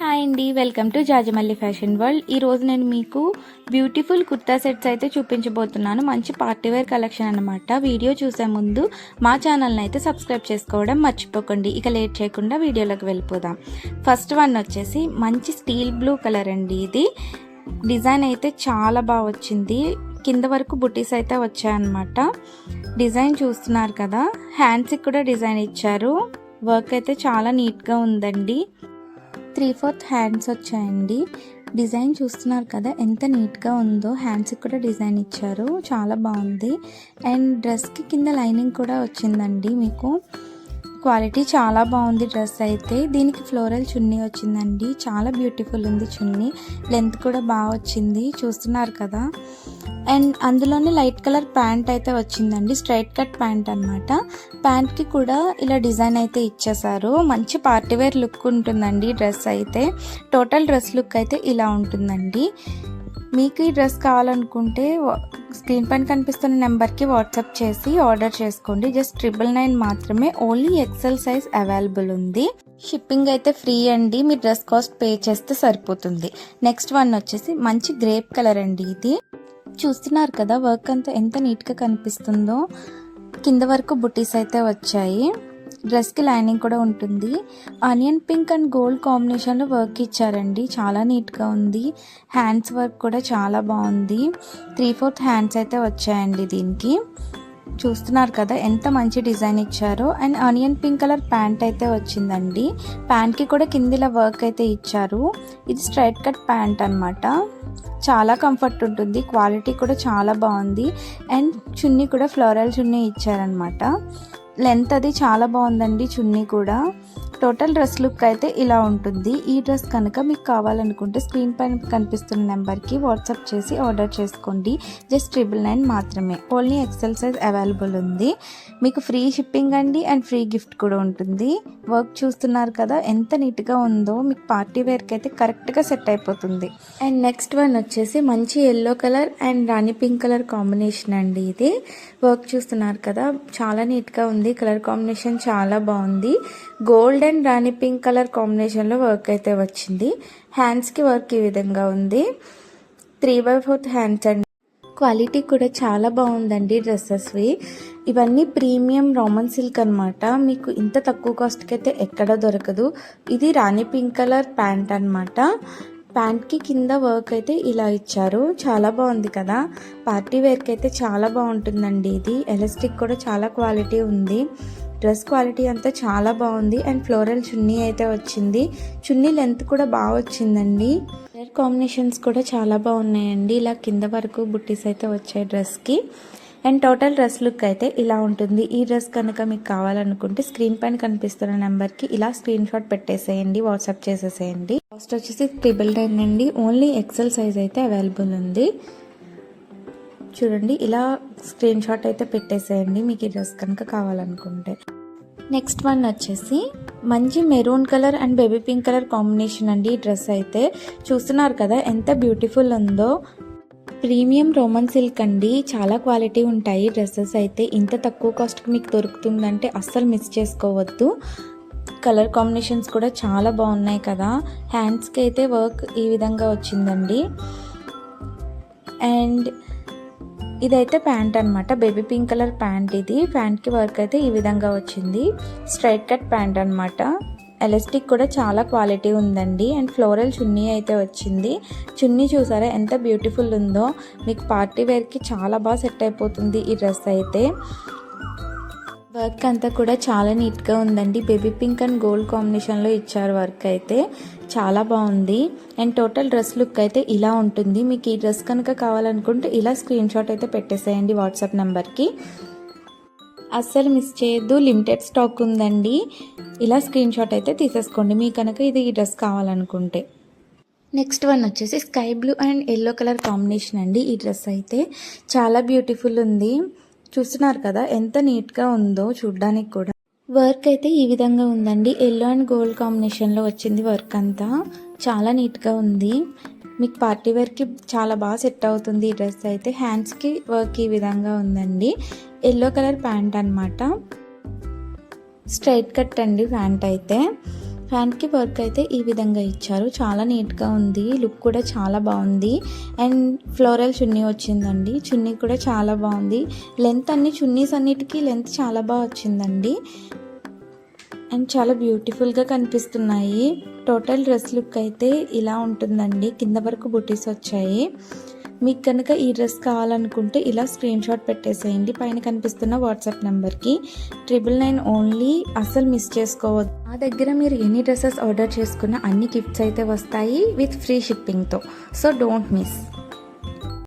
Hi అండి, welcome to జాజమల్లి fashion world. ఈరోజు నేను మీకు బ్యూటిఫుల్ కుర్తా సెట్స్ అయితే చూపించబోతున్నాను. మంచి పార్టీవేర్ కలెక్షన్ అనమాట. వీడియో చూసే ముందు మా ఛానల్ని అయితే సబ్స్క్రైబ్ చేసుకోవడం మర్చిపోకండి. ఇక లేట్ చేయకుండా వీడియోలోకి వెళ్ళిపోదాం. ఫస్ట్ వన్ వచ్చేసి మంచి స్టీల్ బ్లూ కలర్ అండి. ఇది డిజైన్ అయితే చాలా బాగా వచ్చింది. కింద వరకు బుటీస్ అయితే వచ్చాయన్నమాట. డిజైన్ చూస్తున్నారు కదా, హ్యాండ్స్కి కూడా డిజైన్ ఇచ్చారు. వర్క్ అయితే చాలా నీట్గా ఉందండి. 3/4 హ్యాండ్స్ వచ్చాయండి. డిజైన్ చూస్తున్నారు కదా ఎంత నీట్గా ఉందో. హ్యాండ్స్కి కూడా డిజైన్ ఇచ్చారు, చాలా బాగుంది. అండ్ డ్రెస్కి కింద లైనింగ్ కూడా వచ్చిందండి. మీకు క్వాలిటీ చాలా బాగుంది. డ్రెస్ అయితే దీనికి ఫ్లోరల్ చున్నీ వచ్చిందండి. చాలా బ్యూటిఫుల్ ఉంది చున్నీ. లెంత్ కూడా బాగా వచ్చింది, చూస్తున్నారు కదా. అండ్ అందులోనే లైట్ కలర్ ప్యాంట్ అయితే వచ్చిందండి. స్ట్రైట్ కట్ ప్యాంట్ అనమాట. ప్యాంట్కి కూడా ఇలా డిజైన్ అయితే ఇచ్చేసారు. మంచి పార్టీవేర్ లుక్ ఉంటుందండి డ్రెస్ అయితే. టోటల్ డ్రెస్ లుక్ అయితే ఇలా ఉంటుందండి. మీకు ఈ డ్రెస్ కావాలనుకుంటే స్క్రీన్ పైన కనిపిస్తున్న నెంబర్కి వాట్సాప్ చేసి ఆర్డర్ చేసుకోండి. జస్ట్ 999 మాత్రమే. ఓన్లీ ఎక్సెల్ సైజ్ అవైలబుల్ ఉంది. షిప్పింగ్ అయితే ఫ్రీ అండి. మీ డ్రెస్ కాస్ట్ పే చేస్తే సరిపోతుంది. నెక్స్ట్ వన్ వచ్చేసి మంచి గ్రేప్ కలర్ అండి. ఇది చూస్తున్నారు కదా, వర్క్ అంతా ఎంత నీట్గా కనిపిస్తుందో. కింద వరకు బుటీస్ అయితే వచ్చాయి. డ్రెస్కి లైనింగ్ కూడా ఉంటుంది. ఆనియన్ పింక్ అండ్ గోల్డ్ కాంబినేషన్లో వర్క్ ఇచ్చారండి. చాలా నీట్గా ఉంది. హ్యాండ్స్ వర్క్ కూడా చాలా బాగుంది. 3/4 హ్యాండ్స్ అయితే వచ్చాయండి దీనికి. చూస్తున్నారు కదా ఎంత మంచి డిజైన్ ఇచ్చారో. And onion pink colour pant అయితే వచ్చిందండి. ప్యాంట్కి కూడా కిందిలా వర్క్ అయితే ఇచ్చారు. ఇది స్ట్రైట్ కట్ ప్యాంట్ అనమాట. చాలా కంఫర్ట్ ఉంటుంది. క్వాలిటీ కూడా చాలా బాగుంది. అండ్ చున్నీ కూడా ఫ్లోరల్ చున్నీ ఇచ్చారనమాట. లెంత్ అది చాలా బాగుందండి చున్నీ కూడా. టోటల్ డ్రెస్ లుక్ అయితే ఇలా ఉంటుంది. ఈ డ్రెస్ కనుక మీకు కావాలనుకుంటే స్క్రీన్ పైన కనిపిస్తున్న నెంబర్కి వాట్సాప్ చేసి ఆర్డర్ చేసుకోండి. జస్ట్ 999 మాత్రమే. ఓన్లీ ఎక్సెల్ సైజ్ అవైలబుల్ ఉంది. మీకు ఫ్రీ షిప్పింగ్ అండి అండ్ ఫ్రీ గిఫ్ట్ కూడా ఉంటుంది. వర్క్ చూస్తున్నారు కదా ఎంత నీట్గా ఉందో. మీకు పార్టీ వేర్కి అయితే కరెక్ట్గా సెట్ అయిపోతుంది. అండ్ నెక్స్ట్ వన్ వచ్చేసి మంచి yellow colour and Rani pink colour combination అండి. ఇది వర్క్ చూస్తున్నారు కదా, చాలా నీట్గా ఉంది. కలర్ కాంబినేషన్ చాలా బాగుంది. Gold and Rani pink colour కాంబినేషన్లో వర్క్ అయితే వచ్చింది. హ్యాండ్స్కి వర్క్ ఈ విధంగా ఉంది. 3/4 హ్యాండ్స్ అండి. క్వాలిటీ కూడా చాలా బాగుందండి డ్రెస్సెస్వి. ఇవన్నీ ప్రీమియం రామన్ సిల్క్ అనమాట. మీకు ఇంత తక్కువ కాస్ట్కి అయితే ఎక్కడ దొరకదు. ఇది రాణి పింక్ కలర్ ప్యాంట్ అనమాట. ప్యాంట్కి కింద వర్క్ అయితే ఇలా ఇచ్చారు. చాలా బాగుంది కదా. పార్టీ వేర్కి అయితే చాలా బాగుంటుందండి ఇది. ఎలాస్టిక్ కూడా చాలా క్వాలిటీ ఉంది. డ్రెస్ క్వాలిటీ అంతా చాలా బాగుంది. అండ్ ఫ్లోరల్ చున్నీ అయితే వచ్చింది. చున్నీ లెంత్ కూడా బాగా వచ్చిందండి. కలర్ కాంబినేషన్స్ కూడా చాలా బాగున్నాయండి. ఇలా కింద వరకు బుట్టీస్ అయితే వచ్చాయి డ్రెస్కి. అండ్ టోటల్ డ్రెస్ లుక్ అయితే ఇలా ఉంటుంది. ఈ డ్రెస్ కనుక మీకు కావాలనుకుంటే స్క్రీన్ పైన కనిపిస్తున్న నెంబర్కి ఇలా స్క్రీన్ షాట్ పెట్టేసేయండి, వాట్సాప్ చేసేసేయండి. కాస్ట్ వచ్చేసి 999 అండి. ఓన్లీ ఎక్సెల్ సైజ్ అయితే అవైలబుల్ ఉంది. చూడండి, ఇలా స్క్రీన్ షాట్ అయితే పెట్టేసేయండి మీకు ఈ డ్రెస్ కనుక కావాలనుకుంటే. నెక్స్ట్ వన్ వచ్చేసి మంచి maroon colour and baby pink colour combination అండి. ఈ డ్రెస్ అయితే చూస్తున్నారు కదా ఎంత బ్యూటిఫుల్ ఉందో. ప్రీమియం రోమన్ సిల్క్ అండి. చాలా క్వాలిటీ ఉంటాయి డ్రెస్సెస్ అయితే. ఇంత తక్కువ కాస్ట్కి మీకు దొరుకుతుందంటే అస్సలు మిస్ చేసుకోవద్దు. కలర్ కాంబినేషన్స్ కూడా చాలా బాగున్నాయి కదా. హ్యాండ్స్కి అయితే వర్క్ ఈ విధంగా వచ్చిందండి. అండ్ ఇదైతే ప్యాంట్ అనమాట. Baby pink colour pant. ఇది ప్యాంట్కి వర్క్ అయితే ఈ విధంగా వచ్చింది. స్ట్రైట్ కట్ ప్యాంట్ అనమాట. ఎలాస్టిక్ కూడా చాలా క్వాలిటీ ఉందండి. అండ్ ఫ్లోరల్ చున్నీ అయితే వచ్చింది. చున్నీ చూసారా ఎంత బ్యూటిఫుల్ ఉందో. మీకు పార్టీ వేర్కి చాలా బాగా సెట్ అయిపోతుంది ఈ డ్రెస్ అయితే. వర్క్ అంతా కూడా చాలా నీట్గా ఉందండి. బేబీ పింక్ అండ్ గోల్డ్ కాంబినేషన్లో ఇచ్చారు వర్క్ అయితే. చాలా బాగుంది. అండ్ టోటల్ డ్రెస్ లుక్ అయితే ఇలా ఉంటుంది. మీకు ఈ డ్రెస్ కనుక కావాలనుకుంటే ఇలా స్క్రీన్ షాట్ అయితే పెట్టేసేయండి వాట్సాప్ నెంబర్కి. అస్సలు మిస్ చేయొద్దు. లిమిటెడ్ స్టాక్ ఉందండి. ఇలా స్క్రీన్ షాట్ అయితే తీసేసుకోండి మీ కనుక ఈ డ్రెస్ కావాలనుకుంటే. నెక్స్ట్ వన్ వచ్చేసి sky blue and yellow colour combination అండి. ఈ డ్రెస్ అయితే చాలా బ్యూటిఫుల్ ఉంది. చూస్తున్నారు కదా ఎంత నీట్గా ఉందో చూడ్డానికి కూడా. వర్క్ అయితే ఈ విధంగా ఉందండి. ఎల్లో అండ్ గోల్డ్ కాంబినేషన్లో వచ్చింది వర్క్ అంతా. చాలా నీట్గా ఉంది. మీకు పార్టీ వేర్కి చాలా బాగా సెట్ అవుతుంది ఈ డ్రెస్ అయితే. హ్యాండ్స్కి వర్క్ ఈ విధంగా ఉందండి. ఎల్లో కలర్ ప్యాంట్ అనమాట. స్ట్రైట్ కట్ అండి ప్యాంట్ అయితే. హ్యాండ్కి వర్క్ అయితే ఈ విధంగా ఇచ్చారు. చాలా నీట్గా ఉంది, లుక్ కూడా చాలా బాగుంది. అండ్ ఫ్లోరల్ చున్నీ వచ్చిందండి. చున్నీ కూడా చాలా బాగుంది. లెంత్ చున్నీస్ అన్నిటికీ లెంత్ చాలా బాగా వచ్చిందండి. అండ్ చాలా బ్యూటిఫుల్గా కనిపిస్తున్నాయి. టోటల్ డ్రెస్ లుక్ అయితే ఇలా ఉంటుందండి. కింద వరకు బుటీస్ వచ్చాయి. మీకు కనుక ఈ డ్రెస్ కావాలనుకుంటే ఇలా స్క్రీన్ షాట్ పెట్టేసేయండి పైన కనిపిస్తున్న వాట్సాప్ నెంబర్కి. 999 ఓన్లీ, అస్సలు మిస్ చేసుకోవద్దు. మా దగ్గర మీరు ఎన్ని డ్రెస్సెస్ ఆర్డర్ చేసుకున్నా అన్ని గిఫ్ట్స్ అయితే వస్తాయి విత్ ఫ్రీ షిప్పింగ్తో. So don't miss.